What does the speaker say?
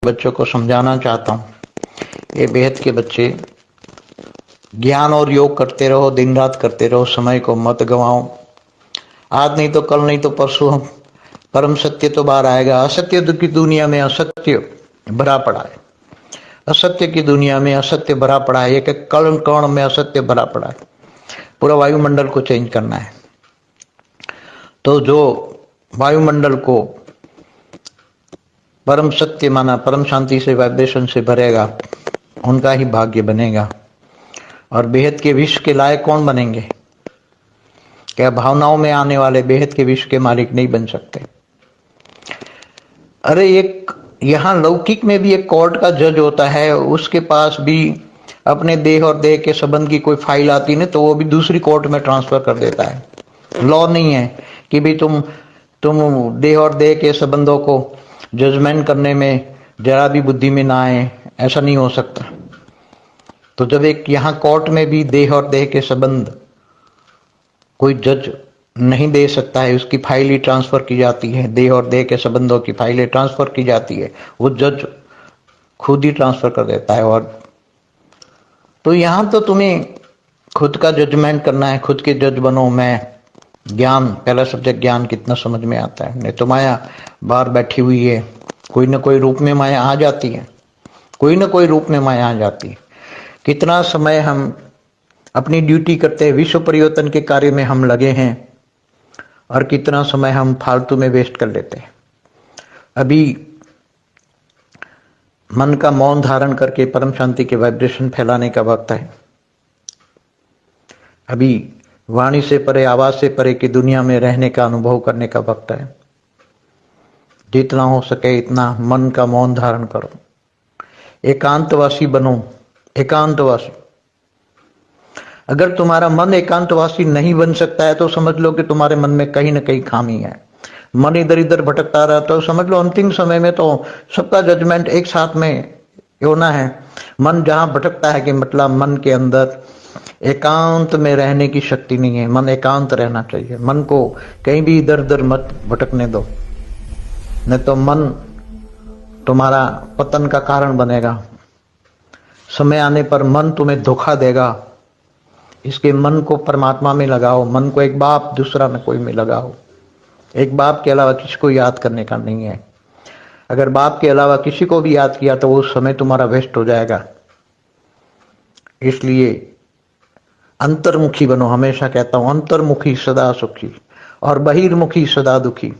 बच्चों को समझाना चाहता हूँ। ये बेहद के बच्चे, ज्ञान और योग करते रहो, दिन रात करते रहो, समय को मत गंवाओ। आज नहीं तो कल, नहीं तो परसों हम परम सत्य तो बाहर आएगा। असत्य की दुनिया में असत्य भरा पड़ा है। असत्य की दुनिया में असत्य भरा पड़ा है। एक एक कण कण में असत्य भरा पड़ा है। पूरा वायुमंडल को चेंज करना है। तो जो वायुमंडल को परम सत्य माना, परम शांति से, वाइब्रेशन से भरेगा, उनका ही भाग्य बनेगा। और बेहद के विश्व के लायक कौन बनेंगे? क्या भावनाओं में आने वाले बेहद के विश्व के मालिक नहीं बन सकते? अरे एक यहाँ लौकिक में भी एक कोर्ट का जज होता है, उसके पास भी अपने देह और देह के संबंध की कोई फाइल आती है तो वो भी दूसरी कोर्ट में ट्रांसफर कर देता है। लॉ नहीं है कि भी तुम देह और देह के संबंधों को जजमेंट करने में जरा भी बुद्धि में ना आए, ऐसा नहीं हो सकता। तो जब एक यहाँ कोर्ट में भी देह और देह के संबंध कोई जज नहीं दे सकता है, उसकी फाइल ही ट्रांसफर की जाती है, देह और देह के संबंधों की फाइलें ट्रांसफर की जाती है, वो जज खुद ही ट्रांसफर कर देता है। और तो यहां तो तुम्हें खुद का जजमेंट करना है, खुद के जज बनो। मैं ज्ञान, पहला सब्जेक्ट ज्ञान कितना समझ में आता है। नहीं तो माया बाहर बैठी हुई है, कोई ना कोई रूप में माया आ जाती है, कोई ना कोई रूप में माया आ जाती है। कितना समय हम अपनी ड्यूटी करते हैं, विश्व परिवर्तन के कार्य में हम लगे हैं, और कितना समय हम फालतू में वेस्ट कर लेते हैं। अभी मन का मौन धारण करके परम शांति के वाइब्रेशन फैलाने का वक्त है। अभी वाणी से परे, आवाज से परे की दुनिया में रहने का अनुभव करने का वक्त है। जितना हो सके इतना मन का मौन धारण करो, एकांतवासी बनो। एकांतवासी, अगर तुम्हारा मन एकांतवासी नहीं बन सकता है तो समझ लो कि तुम्हारे मन में कहीं ना कहीं खामी है। मन इधर इधर भटकता रहा तो समझ लो अंतिम समय में तो सबका जजमेंट एक साथ में होना है। मन जहां भटकता है कि मतलब मन के अंदर एकांत में रहने की शक्ति नहीं है। मन एकांत रहना चाहिए। मन को कहीं भी इधर उधर मत भटकने दो, नहीं तो मन तुम्हारा पतन का कारण बनेगा। समय आने पर मन तुम्हें धोखा देगा। इसके मन को परमात्मा में लगाओ। मन को एक बाप, दूसरा में कोई में लगाओ। एक बाप के अलावा किसी को याद करने का नहीं है। अगर बाप के अलावा किसी को भी याद किया तो वो समय तुम्हारा वेस्ट हो जाएगा। इसलिए अंतर्मुखी बनो। हमेशा कहता हूं, अंतर्मुखी सदा सुखी और बहिर्मुखी सदा दुखी।